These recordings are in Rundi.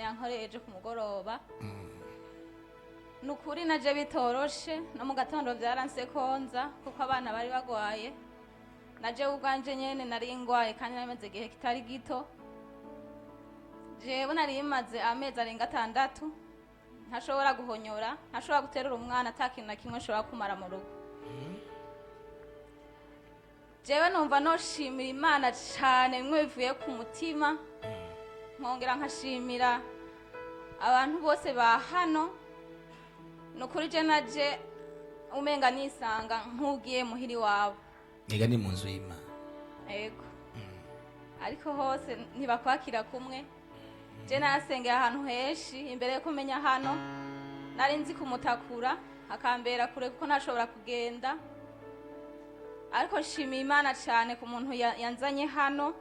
yankoreje ku mugoroba nukuri naje bitoroshe no mu gatondo byaranse konza kuko abana bari bagwaye naje ubwanje nyene nari ngwaye kandi namaze igihe kitari gito jewe nari maze amezi arenga 6 ntashobora guhonyora ntashobora guterura umwana atakintu na kimwe ashobora kumara mu rugo jewe numva noshimira Imana cyane mwe bivuye ku mutima nkongera nkashimira abantu bose ba hano nukuri je naje umenga nisanga nkugiye muhiri wabo ega ni mu nzu y'Imana ego ariko hose ntibakwakira kumwe je nasengeye ahantu heshi imbere yo kumenya hano nari nzi kumutakura akambera kure kuko ntashobora kugenda ariko shimiye Imana cyane ku muntu yanzanye hano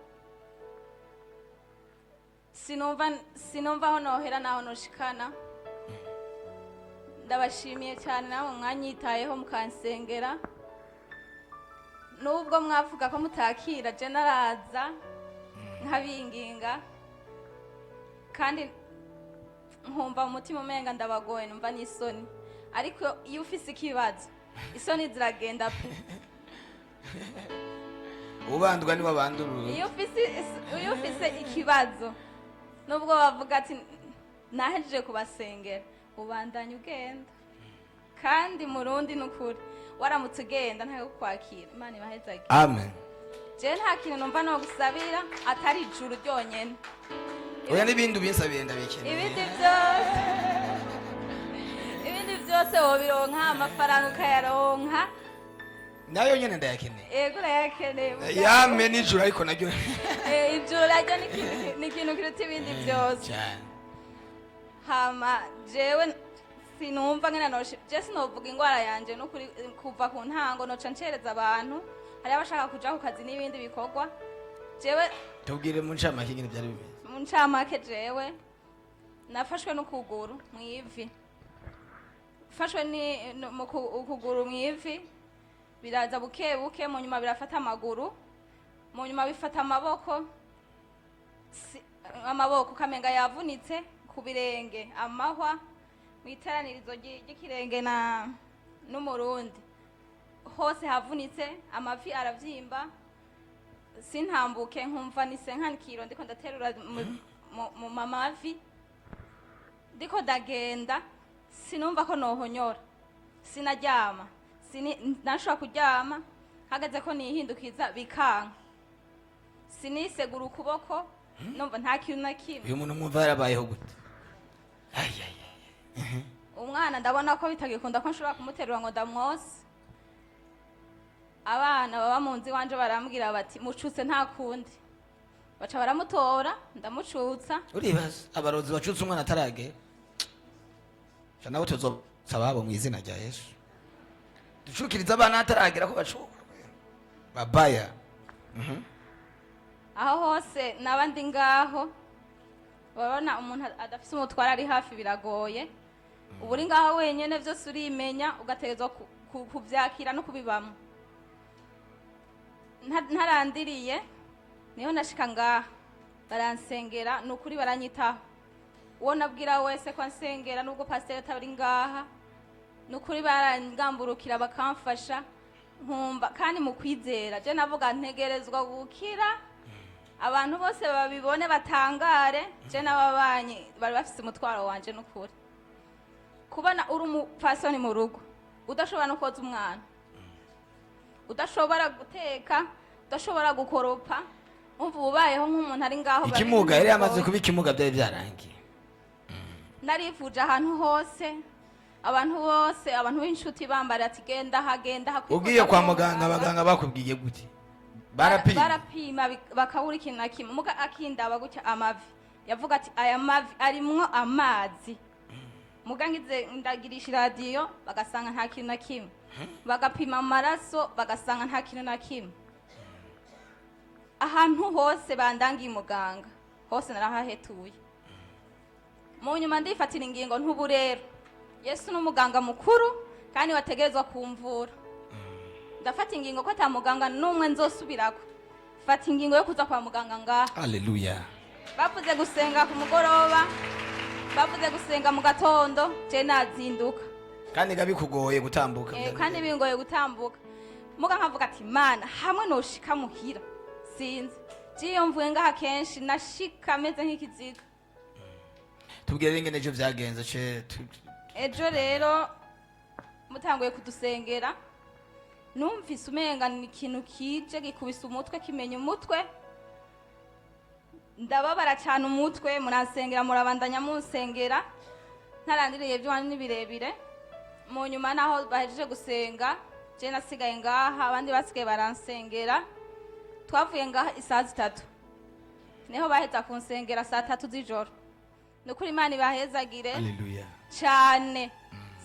sinumva aho nohera naho noshikana ndabashimiye cyane nawe mwanyitayeho mukansengera nubwo mwavuga ko mutakira je naraza nkabinginga kandi nkumva umutima umenga ndabagoye numva n'isoni ariko iyo ufise ikibazo isoni ziragenda pe ubandwa ni babandurura iyo ufise ikibazo nubwo bavuga ati nahejeje kubasengera ubandanye ugenda kandi murundi nukuri waramutse ugenda ntayo kwakira Imana ibahezage amen je nta kintu numva no gusabira atari ijuru ryonyene oya n'ibindi ubinsabire ndabikeneye ibindi byose wobironka amafaranga ukayaronka nayo nyene ndayakeneye ego urayakeneye yame n'ijuru ariko naryo ijuru naryo ni ikintu kiruta ibindi byose hama jewe sinumva ngena je sinovuga ingwara yanje no kuva ku ntango noca ncereza abantu hari abashaka kuja ku kazi n'ibindi bikorwa jewe tubwire mu ncamake ingene byari bimeze mu ncamake jewe nafashwe n'ukuguru mwivi fashwe ni ukuguru mwivi biraza buke buke mu nyuma birafata amaguru mu nyuma bifata amaboko kamenga yavunitse ku birenge amahwa mwiteranirizo ry'ikirenge na n'umurundi hose havunitse amavi aravyimba sintambuke nkumva nise nkanikiro ndiko ndaterura mu mamavi ndiko ndagenda sinumva ko nohonyora sinaryama nashobora kuryama hagaze ko nihindukiza bikanka sinisegura ukuboko numva nta kintu na kimwe uyu muntu mwumva yarabayeho gute umwana ndabona ko bitagikunda ko nshobora kumuterura ngo ndamwose abana baba mu nzi wanje barambwira bati mucutse nta kundi baca baramutora ndamucutsa uribaza abarozi bacutse umwana atarage nabo tuzosaba abo mu izina rya Yesu ducukiriza abana ataragera ko bacuka babaya aho hose nabandi ngaho babona umuntu adafise umutwara ari hafi biragoye uburi ngaho wenyene vyose urimenya ugategezwa kuvyakira no kubibamo ntarandiriye niho nashika ngaha baransengera nukuri baranyitaho uwo nabwira wese ko ansengera nubwo pasteur atari ngaha nukuri barangamburukira bakamfasha nkumva kandi mu kwizera je navuga ntegerezwa gukira abantu bose babibone batangare je nababanye bari bafise umutwaro wanje nukuri kubona uri umupfasoni mu rugo udashobora no koza umwana udashobora guteka udashobora gukoropa umva ubayeho nk'umuntu ari ngaho ikimuga yari yamaze kuba ikimuga byari byarangiye narifuje ahantu hose abantu bose abantu b'inshuti bambara ati genda hagenda ugiye kwa muganga abaganga bakubwiye gute barapima bakabura ikintu na kimwe muga akindaba gutya amavi yavuga ati aya mavi arimwo amazi muga ngize ndagirisha radio bagasanga nta kintu na kimwe bagapima amaraso bagasanga nta kintu na kimwe ahantu hose bandangiye muganga hose narahahetuye mu nyuma ndifatira ingingo ntubu rero Yesu n'umuganga mukuru kandi wategerezwa kumvura ndafata ingingo ko ata muganga numwe nzosubirako fata ingingo yo kuza kwa muganga ngaha haleluya bavuze gusenga ku mugoroba bavuze gusenga mu gatondo je nazinduka kandi gabikugoye gutambuka kandi bingoye gutambuka muga nkavuga ati mana hamwe noshika muhira sinzi jiyo mvuye ngaha kenshi nashika meze nk'ikiziga. tubwire ingene ejo vyagenze ejo rero mutanguye kudusengera numvise umenga ni ikintu kije gikubise umutwe kimenya umutwe ndababara cyane umutwe murasengera murabandanya musengera ntarandiriye byo wani birebire mu nyuma naho bahejeje gusenga je nasigaye ngaha abandi basigaye baransengera twavuye ngaha isaha 3 niho baheza kunsengera saa 3 z'ijoro nukuri Imana ibahezagire haleluya cyane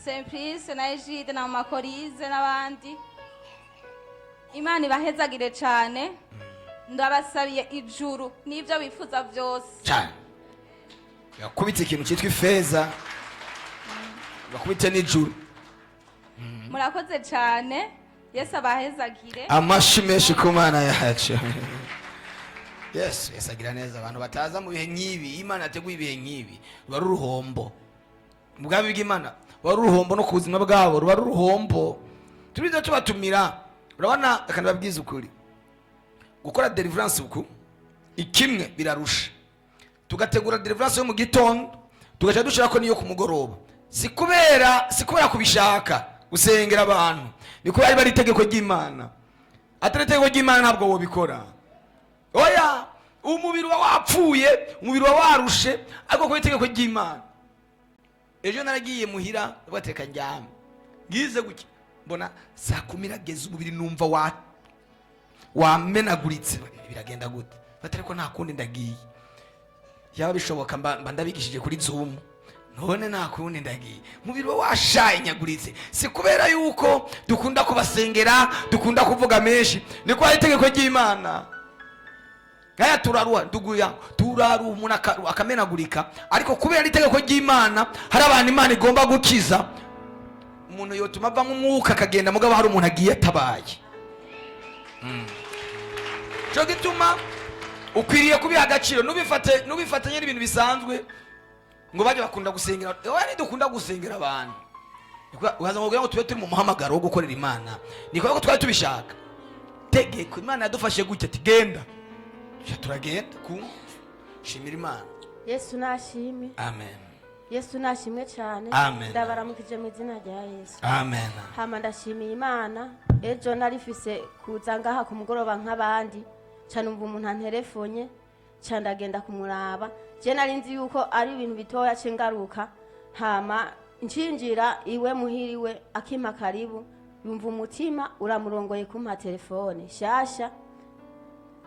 Simplice na Egide na Makorize n'abandi Imana ibahezagire cyane ndabasabiye ijuru nivyo bifuza vyose cyane yakubitse ikintu cyitwa ifeza bakubite n'ijuru. murakoze cyane Yesu abahezagire amashi menshi ku Mana yacu. Yesu agira neza abantu bataza mu bihe nk'ibi Imana yateguye ibihe nk'ibi bari uruhombo mu bwami bw'Imana bari uruhombo no ku buzima bwabo bari uruhombo turiza tubatumira urabona akandi babwiza ukuri gukora deliverance uku ikimwe birarusha tugategura deliverance yo mu gitondo tugaca dushirako niyo ku mugoroba si kubera kubishaka gusengera abantu ni kubera bari itegeko ry'Imana atari itegeko ry'Imana ntabwo wobikora oya umubiri wa wapfuye umubiri wa warushe ariko ku itegeko ry'Imana. Ejo naragiye muhira bateka njyame ngize guki mbona saa 10 irageze umubiri numva wamenaguritse biragenda gute batari ko nta kundi ndagiye yaba bishoboka mba ndabigishije kuri Zoom none nta kundi ndagiye umubiri wa washaye nyaguritse si kubera yuko dukunda kubasengera dukunda kuvuga menshi ni ko ari itegeko ry'Imana gaya turaruha nduguya umuntu akamenagurika ariko kubera itegeko ry'Imana hari abantu Imana igomba gukiza umuntu yotuma ava nk'umwuka akagenda mugabo hari umuntu agiye atabaye. cyo gituma ukwiriye kubiha agaciro nubifatanye n'ibintu bisanzwe ngo baje bakunda gusengera wari dukunda gusengera abantu uhaza ngo ngo tube turi mu muhamagaro wo gukorera Imana niko ko twari tubishaka tegeko Imana yadufashe gutya ati genda turagenda ku shimira Imana. Yesu nashimye. Amen. Yesu nashimwe cyane. Amen. Ndabaramukije mu izina rya Yesu. Amen. Hama ndashimiye Imana ejo narifise kuza ngaha ku mugoroba nk'abandi cyane umva umuntu anterefonye cyane ndagenda kumuraba je nari nzi yuko ari ibintu bitoya cingaruka hama nshinjira iwe muhiriwe akima karibu yumva umutima uramurongoye kumpa telefone shasha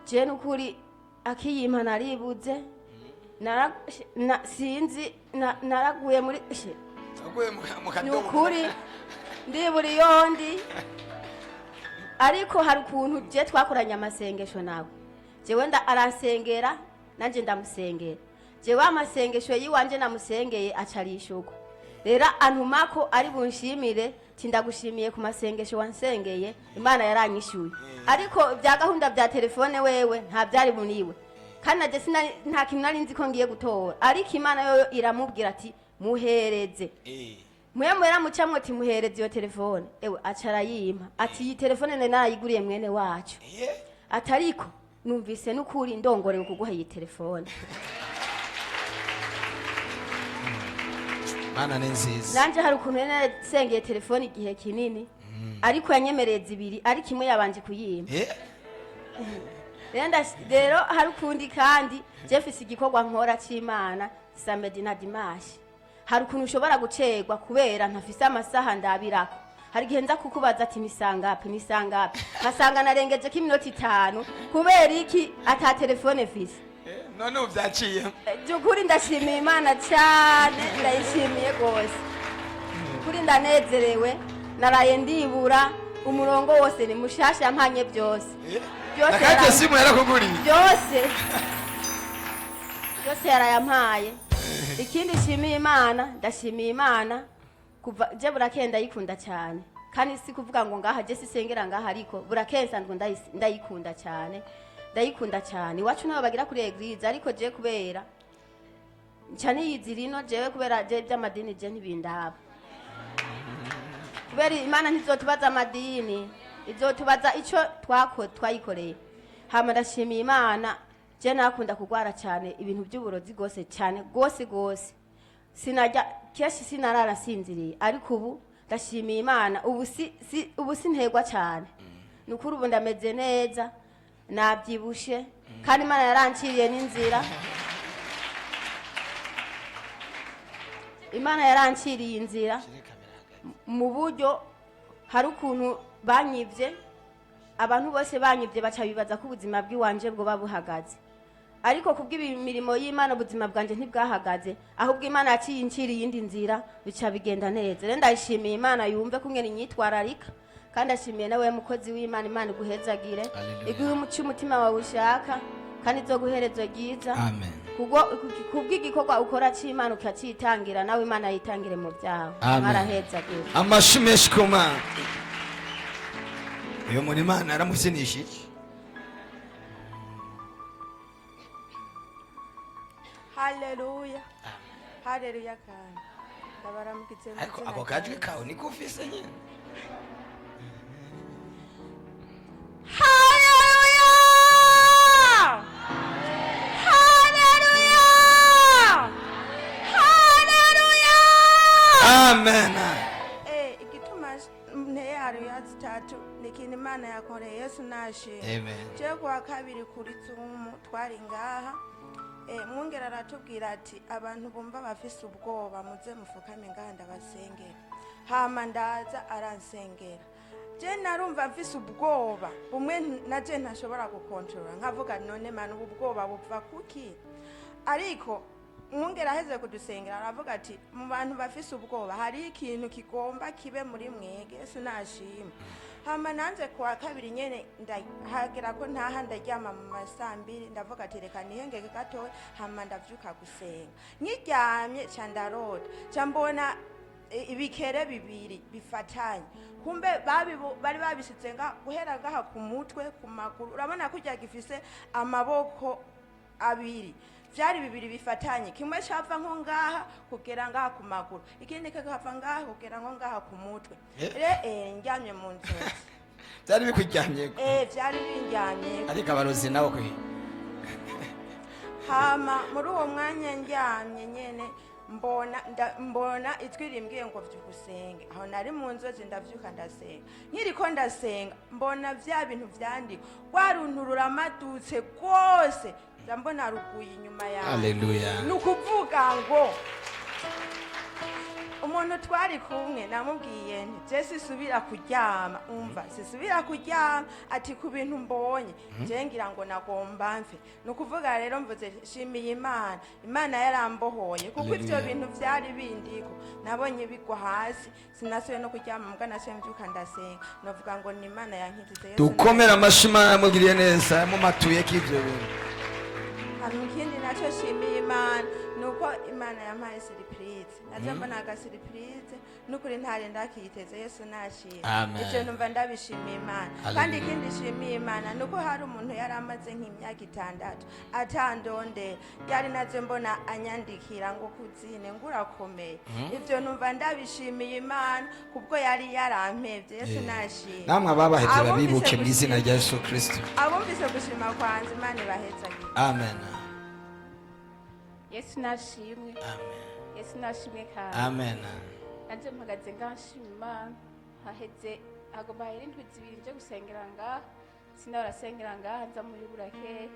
je nukuri akiyimpa naribuze sinzi naraguye muri nukuri ndiburi yondi ariko hari ukuntu je twakoranye amasengesho nawe jewe aransengera nanje ndamusengera jewe amasengesho yiwanje namusengeye acarishugwa rero antumako ari bunshimire tindagushimiye ku masengesho wansengeye Imana yaranyishuye ariko bya gahunda bya telefone wewe nta byari buniwe kandi naje nta kintu nari nzi ko ngiye gutora ariko Imana yo iramubwira ati muhereze mwemera mucamwe ati muhereze iyo telefone ewe acara yimpa ati iyi telefone narayiguriye mwene wacu atariko numvise nukuri ndongorewe kuguha iyi telefone. Mana nziza nanje hari ukuntu nasengeye telefone igihe kinini ariko yanyemereza ibiri ariko imwe yabanje kuyimpa rero hari ukundi kandi jefise igikorwa nkora c'Imana samedi na dimanche hari ukuntu ushobora gucegwa kubera ntafise amasaha ndabirako hari gihe nza kukubaza ati nisangapi nkasanga narengeje ko iminota 5 kubera iki ata telefone fise none uvyaciye byukuri ndashimiye Imana cyane ndayishimiye gose kuri ndanezerewe naraye ndibura umurongo wose ni mushasha yampanye byose akate simu yarakuguriye byose yarayampaye ikindi shimiye Imana ndashimiye Imana kuva je burakenda yikunda cyane kandi si kuvuga ngo ngaha je sisengera ngaha ariko burakensa ngo ndayikunda cyane iwacu nabo bagira kuri eglise ariko je kubera nca niyizira ino jewe kubera je by'amadini je ntibindaba kubera imana ntizotubaza amadini izotubaza icyo twayikoreye. Hama ndashimiye imana je nakunda kugwara cyane ibintu by'uburozi gose cyane gose sinajya keshi sinarara sinziriye, ariko ubu ndashimiye imana ubu sintegwa cyane nukuri ubu ndameze neza nabyibushe kandi imana yaranciriye n'inzira. Imana yaranciriye inzira mu buryo hari ukuntu banyivye abantu bose banyivye baca bibaza ko ubuzima bw'iwanje bwo babuhagaze, ariko kubw'imirimo y'Imana ubuzima bwanje ntibwahagaze, ahubwo Imana yaciye inciriye iyindi nzira bica bigenda neza. Rero ndashimiye Imana yumve kungena inyitwararika, kandi ashimiye nawe mukozi w'Imana, Imana iguhezagire iguhe umutima wawe ushaka kandi izoguherezo ryiza. Amen. Kubw'igikorwa ukora cy'Imana ukacitangira nawe Imana yitangire mu byawe. Marahezagire. Amashyi menshi ku Mana. Uyu muntu Imana yaramusinisha iki? Haleluya. Haleluya kandi. Ndabaramukitse mu Ariko ako kajwi kawe niko ufise nyine. Haleluya. Haleluya. Haleluya. Amen. Igituma nteye haleluya zitatu nikini Imana yakoreye Yesu nashimye. Amen. Je kwa kabiri kuri Zoom twari ngaha. Mwongera aratubwira ati abantu bumva bafise ubwoba muze mufukame nganda basengera. Hama ndaza aransengera. Je narumva mfise ubwoba bumwe naje ntashobora gukontrola, nkavuga none mana ubwoba bupfa kuki? Ariko mwongera aheze kudusengera aravuga ati mu bantu bafise ubwoba hari ikintu kigomba kibe muri mwege. Yesu nashima. Hama nanze kwa kabiri nyene ndahagera ko ntaha ndaryama mu masambiri, ndavuga ati reka nihengeke gatoya, hama ndavyuka gusenga. Nkiryamye ca ndarota ca mbona ibikere bibiri bifatanye, kumbe bari babisize guhera ngaha ku mutwe ku maguru, urabona ko gifise amaboko abiri, vyari bibiri bifatanye, kimwe cyava nko ngaha kugera ngaha ku maguru, ikindi kagava ngaha kugera nko ngaha ku mutwe. Njyamye mu nzozi. Byari bikuryamye ko? Byari binjyamye. Ariko abarozi nabo kwi. Hama muri uwo mwanya njyamye nyene mbona ijwi rimbwiye ngo vyugusenge. Aho nari mu nzozi ndavyuka ndasenga. Nkiriko ndasenga mbona vya bintu vyandika rwarunturura amadutse rwose, ndambona ruguye inyuma yawe. Haleluya. Nukuvuga ngo umuntu twari kumwe namubwiye nti je sisubira kuryama, umva sisubira kuryama, ati ku bintu mbonye je ngira ngo nagomba mfe. Nukuvuga rero mvuze shimiye Imana, Imana yarambohoye kuko ivyo bintu vyari bindiko nabonye bigwa hasi, sinasuye no kuryama mbwa nasuye mvyuka ndasenga, novuga ngo ni Imana yankizize. Yesu dukomera amashima yamugiriye neza mu matuye k'ivyo bintu. Hari ikindi nacyo shimiye Imana nuko Imana yampaye surprise. Naje mbona aga surprise nukuri ntare ndakiyiteze. Yesu nashimye. Ivyo numva ndabishimiye Imana. Kandi ikindi shimiye Imana nuko hari umuntu yari amaze nk'imyaka 6 atandonde, yari naje mbona anyandikira ngo kuzine ngurakomeye. Ivyo numva ndabishimiye Imana kubwo yari yarampevye. Yesu nashimye. Namwe ababahezera bibuke mu izina rya Yesu Kristo. Abumvise gushima kwanze Imana ibahezagire. Amen. Yesu nashimwe. Amen. Yesu nashimwe kandi. Amen. Nanje mpagaze ngashima Imana, haheze agomba irindwi zibiri nje gusengera ngaha, sinabara sengera ngaha nza muri burake,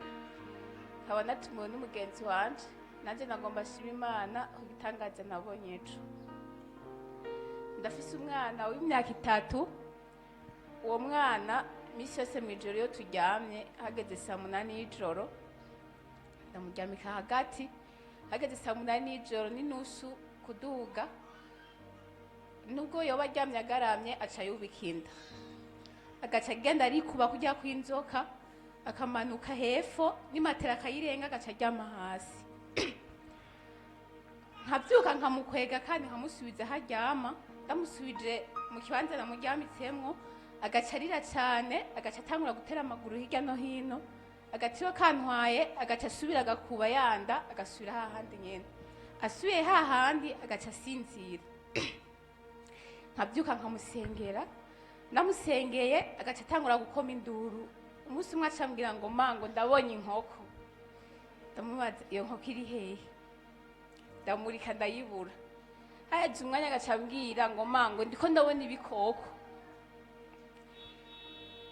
nkaba natumiwe n'umugenzi wanje, nanje nagomba shima Imana ugitangaza nabonye ejo. Ndafise umwana w'imyaka 3, uwo mwana misi yose mwijoro iyo turyamye hageze saa 8 y'ijoro ndamuryamika hagati, hageze saa 8 y'ijoro n'inusu kuduga, nubwo yoba aryamye agaramye aca yubika inda, agaca agenda arikuba kujya kw'inzoka, akamanuka hepfo n'imatera akayirenga agaca aryama hasi. Nkavyuka nkamukwega kandi nkamusubiza haryama, ndamusubije mu kibanza namuryamitsemwo, agaca arira cyane, agaca atangura gutera amaguru hirya no hino, agatiyo kantwaye agaca asubira agakuba yanda agasubira hahandi nyene. asubiye hahandi agaca asinzira nkabyuka nkamusengera ndamusengeye agaca atangura gukoma induru. Umunsi umwe acambwira ngo mango ndabonye inkoko. Ndamubaza iyo nkoko iri hehe, ndamurika ndayibura. Haje umwanya agacambwira ngo mango ndiko ndabona ibikoko.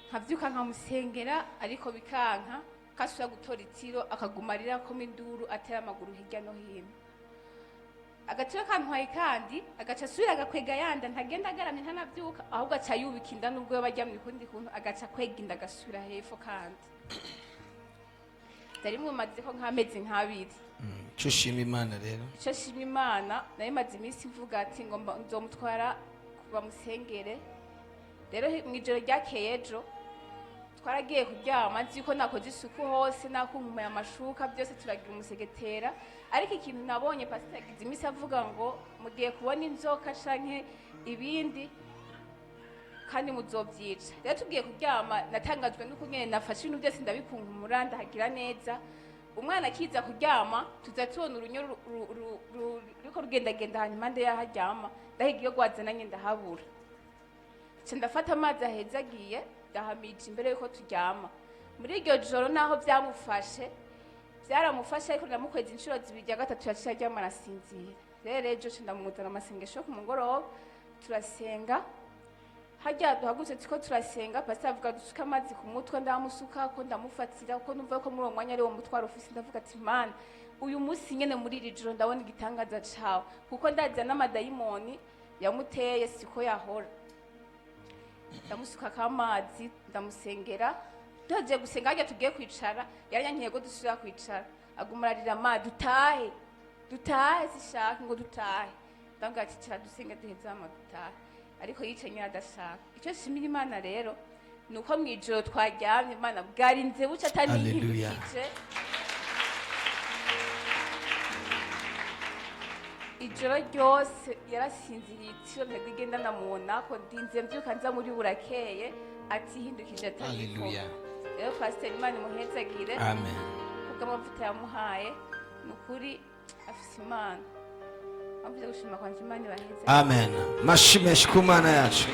Nkabyuka nkamusengera ariko bikanka, kasubira gutora itiro akaguma arira akoma induru atera amaguru hirya no hino. Agaciro kantwaye kandi agaca asubira agakwega yanda ntagenda agaramye ntanabyuka, ahubwo aca yubika inda nubwo yabaryamye ukundi kuntu agaca kwega inda agasubira hepfo kandi. Dari mu maziko nk'amezi nk'abiri. Cyo shima Imana rero. Cyo shima Imana nayo maze iminsi mvuga ati ngo nzomutwara kuba musengere. Rero mu ijoro ryakeye ejo twaragiye kuryama nzi ko nakoze isuku hose nakunkumaya amashuka byose turagira umusegetera, ariko ikintu nabonye pastor yagize iminsi avuga ngo mugiye kubona inzoka canke ibindi kandi muzovyica. Rero tugiye kuryama natangajwe nuko nyene nafashe ibintu byose ndabikunkumura ndahagira neza. Umwana akiza kuryama tuza tubona urunyo ruko rugendagenda hanyuma impande yaharyama ndahiga iyo gwazananye ndahabura. Ndafata amazi ahezagiye ndahamije imbere yuko turyama. Muri iryo joro naho byamufashe byaramufashe ariko ndamukweza inshuro 2 yaciye aryama arasinzira. Rero ejo ndamuzana amasengesho ku mugoroba turasenga. Hajya duhagutse tuko turasenga pastor avuga dusuka amazi ku mutwe ndamusuka ko ndamufatira ko numva ko muri uwo mwanya ari wo mutwaro ufise. Ndavuga ati man uyu munsi nyene muri iri joro ndabona igitangaza cawe kuko ndaza n'amadayimoni yamuteye siko yahora. Ndamusuka kamazi ndamusengera tugiye gusenga hajya tugiye kwicara yaranyankiye go dusubira kwicara agumurarira ma dutahe sishaka ngo dutahe. Ndanga ati cyara dusenga duheza amadutahe ariko yicenye adashaka. Icyo shimira Imana rero nuko mwijoro twaryamye Imana bwarinze buca atanihindukije. Ijoro ryose yarasinziriye itiro ntagenda namubona ko ndinze mbyuka nza muri burakeye atihindukije ataniko. Rero pastor Imana imuhezagire. Amen. Kuko amavuta yamuhaye nukuri afise Imana. Avuze gushima kwanje Imana ibaheze. Amen. Mashimeshi ku Mana yacu.